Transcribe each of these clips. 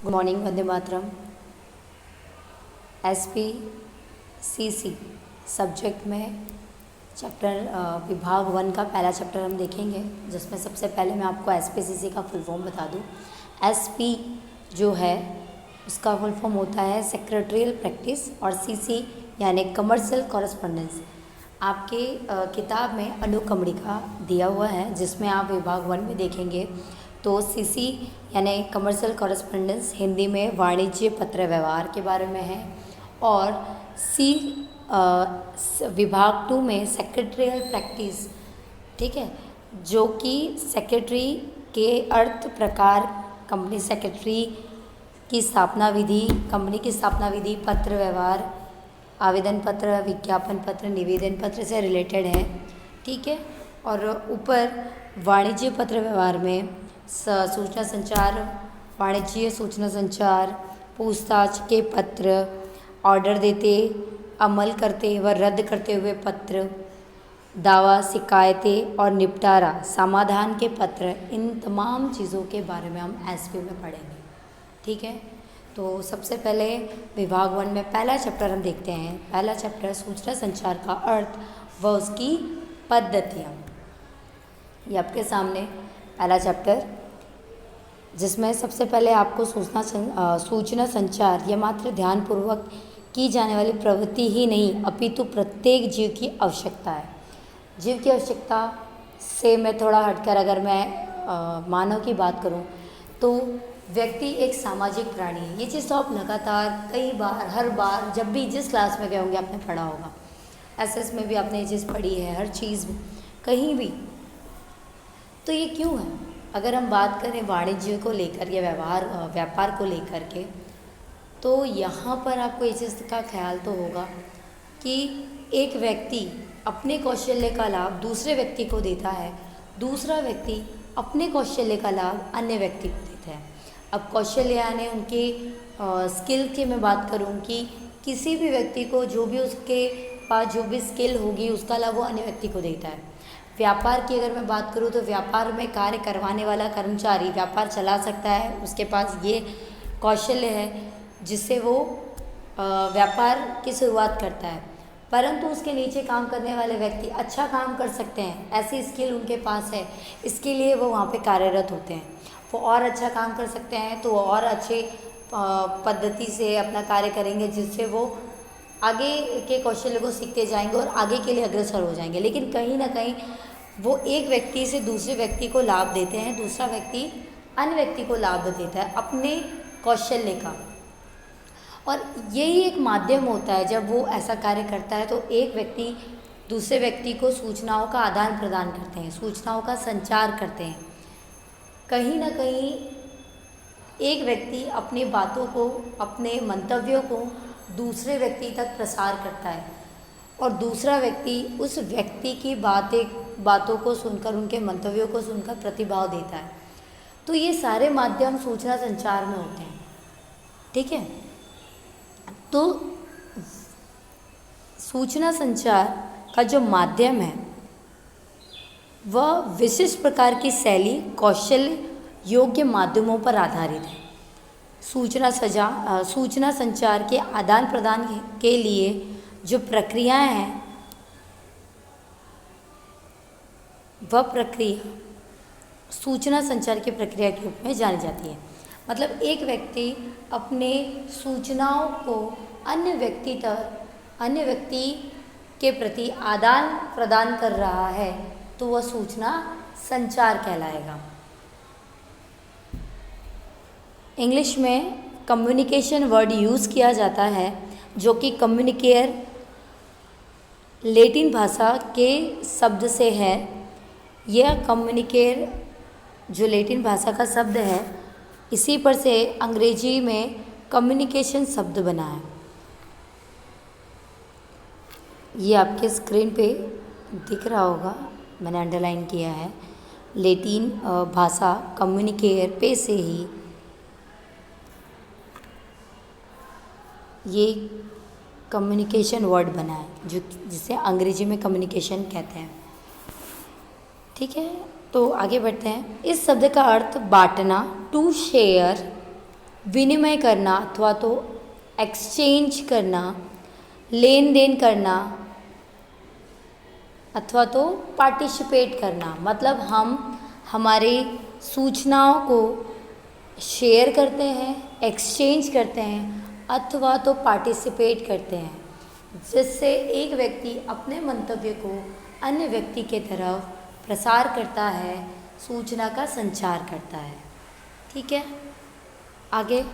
Good morning, Vande Mataram. SP CC subject में विभाग 1 का पहला चैप्टर हम देखेंगे, जिसमें सबसे पहले मैं आपको एसपीसीसी का फुल फॉर्म बता दूं। एसपी जो है उसका फुल फॉर्म होता है सेक्रेटरियल प्रैक्टिस, और सीसी यानी कमर्शियल कॉरेस्पॉन्डेंस। आपके किताब में अनुक्रमणिका दिया हुआ है, जिसमें आप विभाग 1 में देखेंगे तो सीसी यानी कमर्शियल कॉरेस्पॉन्डेंस हिंदी में वाणिज्य पत्र व्यवहार के बारे में है, और सी विभाग 2 में सेक्रेटरियल प्रैक्टिस, ठीक है, जो कि सेक्रेटरी के अर्थ प्रकार, कंपनी सेक्रेटरी की स्थापना विधि, कंपनी की स्थापना विधि, पत्र व्यवहार, आवेदन पत्र, विज्ञापन पत्र, निवेदन पत्र से रिलेटेड है, ठीक है। और ऊपर वाणिज्य पत्र व्यवहार में सूचना संचार, वाणिज्य सूचना संचार, पूछताछ के पत्र, ऑर्डर देते, अमल करते व रद्द करते हुए पत्र, दावा, शिकायतें और निपटारा, समाधान के पत्र, इन तमाम चीज़ों के बारे में हम एसपी में पढ़ेंगे, ठीक है। तो सबसे पहले विभाग 1 में पहला चैप्टर हम देखते हैं। पहला चैप्टर सूचना संचार का अर्थ व उसकी पद्धतियाँ। ये आपके सामने पहला चैप्टर, जिसमें सबसे पहले आपको सूचना संचार यह मात्र ध्यानपूर्वक की जाने वाली प्रवृत्ति ही नहीं, अपितु प्रत्येक जीव की आवश्यकता है। जीव की आवश्यकता से मैं थोड़ा हटकर अगर मैं मानव की बात करूं, तो व्यक्ति एक सामाजिक प्राणी है। ये चीज़ तो आप लगातार कई बार, हर बार, जब भी जिस क्लास में गए होंगे आपने पढ़ा होगा। एसएस में भी आपने ये चीज़ पढ़ी है, हर चीज़ में, कहीं भी। तो ये क्यों है? अगर हम बात करें वाणिज्य को लेकर या व्यापार को लेकर के, तो यहाँ पर आपको इस चीज़ का ख्याल तो होगा कि एक व्यक्ति अपने कौशल्य का लाभ दूसरे व्यक्ति को देता है, दूसरा व्यक्ति अपने कौशल्य का लाभ अन्य व्यक्ति को देता है। अब कौशल्य यानी उनके स्किल की मैं बात करूँ कि किसी भी व्यक्ति को जो भी उसके पास जो भी स्किल होगी उसका लाभ वो अन्य व्यक्ति को देता है। व्यापार की अगर मैं बात करूँ तो व्यापार में कार्य करवाने वाला कर्मचारी व्यापार चला सकता है, उसके पास ये कौशल्य है जिससे वो व्यापार की शुरुआत करता है, परंतु उसके नीचे काम करने वाले व्यक्ति अच्छा काम कर सकते हैं, ऐसी स्किल उनके पास है, इसके लिए वो वहाँ पे कार्यरत होते हैं। वो और अच्छा काम कर सकते हैं तो और अच्छे पद्धति से अपना कार्य करेंगे, जिससे वो आगे के कौशल्य को सीखते जाएंगे और आगे के लिए अग्रसर हो जाएंगे। लेकिन कहीं ना कहीं वो एक व्यक्ति से दूसरे व्यक्ति को लाभ देते हैं, दूसरा व्यक्ति अन्य व्यक्ति को लाभ देता है अपने कौशल्य का, और यही एक माध्यम होता है। जब वो ऐसा कार्य करता है तो एक व्यक्ति दूसरे व्यक्ति को सूचनाओं का आदान प्रदान करते हैं, सूचनाओं का संचार करते हैं। कहीं ना कहीं एक व्यक्ति अपनी बातों को, अपने मंतव्यों को दूसरे व्यक्ति तक प्रसार करता है, और दूसरा व्यक्ति उस व्यक्ति की बातों को सुनकर, उनके मंतव्यों को सुनकर प्रतिभाव देता है। तो ये सारे माध्यम सूचना संचार में होते हैं, ठीक है। तो सूचना संचार का जो माध्यम है वह विशिष्ट प्रकार की शैली, कौशल योग्य माध्यमों पर आधारित है। सूचना संचार के आदान प्रदान के लिए जो प्रक्रियाएं हैं, वह प्रक्रिया सूचना संचार की प्रक्रिया के रूप में जानी जाती है। मतलब एक व्यक्ति अपने सूचनाओं को अन्य व्यक्ति के प्रति आदान प्रदान कर रहा है, तो वह सूचना संचार कहलाएगा। इंग्लिश में कम्युनिकेशन वर्ड यूज़ किया जाता है, जो कि कम्युनिकेयर लैटिन भाषा के शब्द से है। यह कम्युनिकेयर जो लैटिन भाषा का शब्द है, इसी पर से अंग्रेजी में कम्युनिकेशन शब्द बना है। ये आपके स्क्रीन पे दिख रहा होगा, मैंने अंडरलाइन किया है। लैटिन भाषा कम्युनिकेयर पे से ही ये कम्युनिकेशन वर्ड बना है, जो जिसे अंग्रेजी में कम्युनिकेशन कहते हैं, ठीक है। तो आगे बढ़ते हैं। इस शब्द का अर्थ बांटना, टू शेयर, विनिमय करना अथवा तो एक्सचेंज करना, लेन देन करना अथवा तो पार्टिसिपेट करना। मतलब हम हमारी सूचनाओं को शेयर करते हैं, एक्सचेंज करते हैं अथवा तो पार्टिसिपेट करते हैं, जिससे एक व्यक्ति अपने मंतव्य को अन्य व्यक्ति के तरफ प्रसार करता है, सूचना का संचार करता है। ठीक है, आगे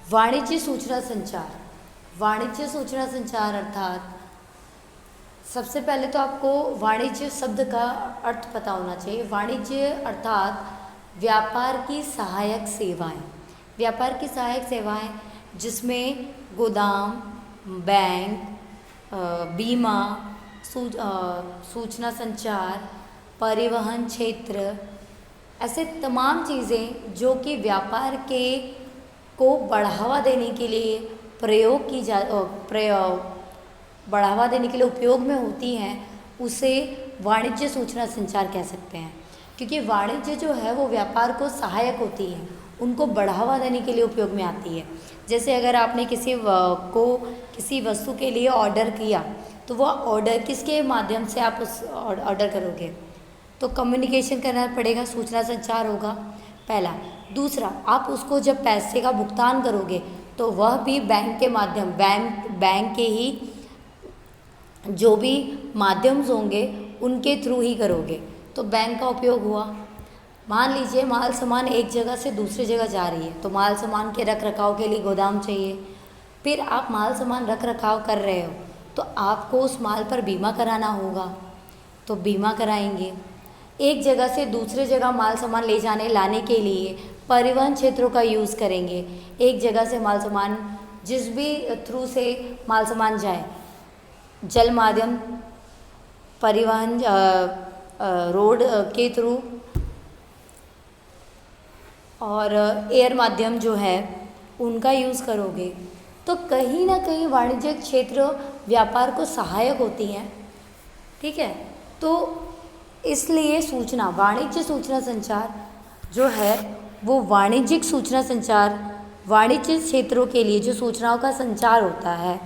वाणिज्य सूचना संचार। वाणिज्य सूचना संचार अर्थात सबसे पहले तो आपको वाणिज्य शब्द का अर्थ पता होना चाहिए। वाणिज्य अर्थात व्यापार की सहायक सेवाएं। व्यापार की सहायक सेवाएं जिसमें गोदाम, बैंक, बीमा, सूचना संचार, परिवहन क्षेत्र, ऐसे तमाम चीज़ें जो कि व्यापार के को बढ़ावा देने के लिए बढ़ावा देने के लिए उपयोग में होती हैं, उसे वाणिज्य सूचना संचार कह सकते हैं। क्योंकि वाणिज्य जो है वो व्यापार को सहायक होती है, उनको बढ़ावा देने के लिए उपयोग में आती है। जैसे अगर आपने किसी वस्तु के लिए ऑर्डर किया, तो वह ऑर्डर किसके माध्यम से आप उस ऑर्डर करोगे, तो कम्युनिकेशन करना पड़ेगा, सूचना संचार होगा पहला। दूसरा, आप उसको जब पैसे का भुगतान करोगे तो वह भी बैंक के माध्यम बैंक के ही जो भी माध्यम होंगे उनके थ्रू ही करोगे, तो बैंक का उपयोग हुआ। मान लीजिए माल सामान एक जगह से दूसरी जगह जा रही है, तो माल सामान के रख रखाव के लिए गोदाम चाहिए। फिर आप माल सामान रख रखाव कर रहे हो तो आपको उस माल पर बीमा कराना होगा, तो बीमा कराएंगे। एक जगह से दूसरे जगह माल सामान ले जाने लाने के लिए परिवहन क्षेत्रों का यूज़ करेंगे। एक जगह से माल सामान जिस भी थ्रू से माल सामान जाए, जल माध्यम, परिवहन, रोड के थ्रू और एयर माध्यम जो है उनका यूज़ करोगे, तो कहीं ना कहीं वाणिज्यिक क्षेत्र व्यापार को सहायक होती हैं। ठीक है, तो इसलिए वाणिज्य सूचना संचार जो है वो वाणिज्यिक सूचना संचार, वाणिज्य क्षेत्रों के लिए जो सूचनाओं का संचार होता है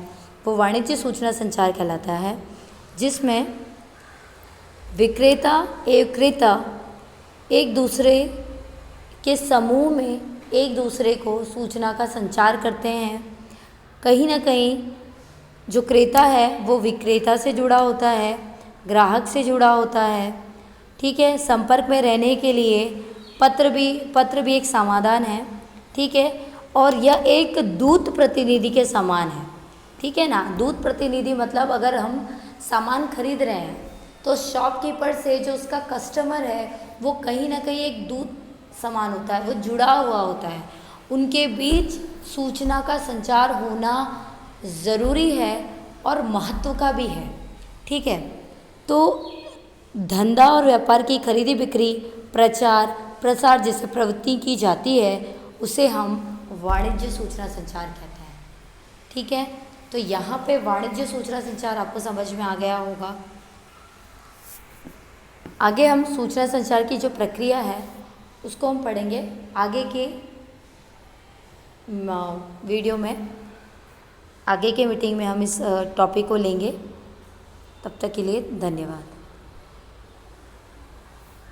वो वाणिज्य सूचना संचार कहलाता है, जिसमें विक्रेता एवं क्रेता एक दूसरे के समूह में एक दूसरे को सूचना का संचार करते हैं। कहीं ना कहीं जो क्रेता है वो विक्रेता से जुड़ा होता है, ग्राहक से जुड़ा होता है। ठीक है, संपर्क में रहने के लिए पत्र भी एक समाधान है। ठीक है, और यह एक दूत प्रतिनिधि के समान है। ठीक है ना, दूत प्रतिनिधि मतलब अगर हम सामान खरीद रहे हैं तो शॉपकीपर से जो उसका कस्टमर है वो कहीं ना कहीं एक दूत समान होता है, वो जुड़ा हुआ होता है। उनके बीच सूचना का संचार होना ज़रूरी है और महत्व का भी है। ठीक है, तो धंधा और व्यापार की खरीदी बिक्री, प्रचार प्रसार जैसे प्रवृत्ति की जाती है, उसे हम वाणिज्य सूचना संचार कहते हैं। ठीक है, तो यहाँ पे वाणिज्य सूचना संचार आपको समझ में आ गया होगा। आगे हम सूचना संचार की जो प्रक्रिया है उसको हम पढ़ेंगे आगे के वीडियो में, आगे के मीटिंग में हम इस टॉपिक को लेंगे। तब तक के लिए धन्यवाद।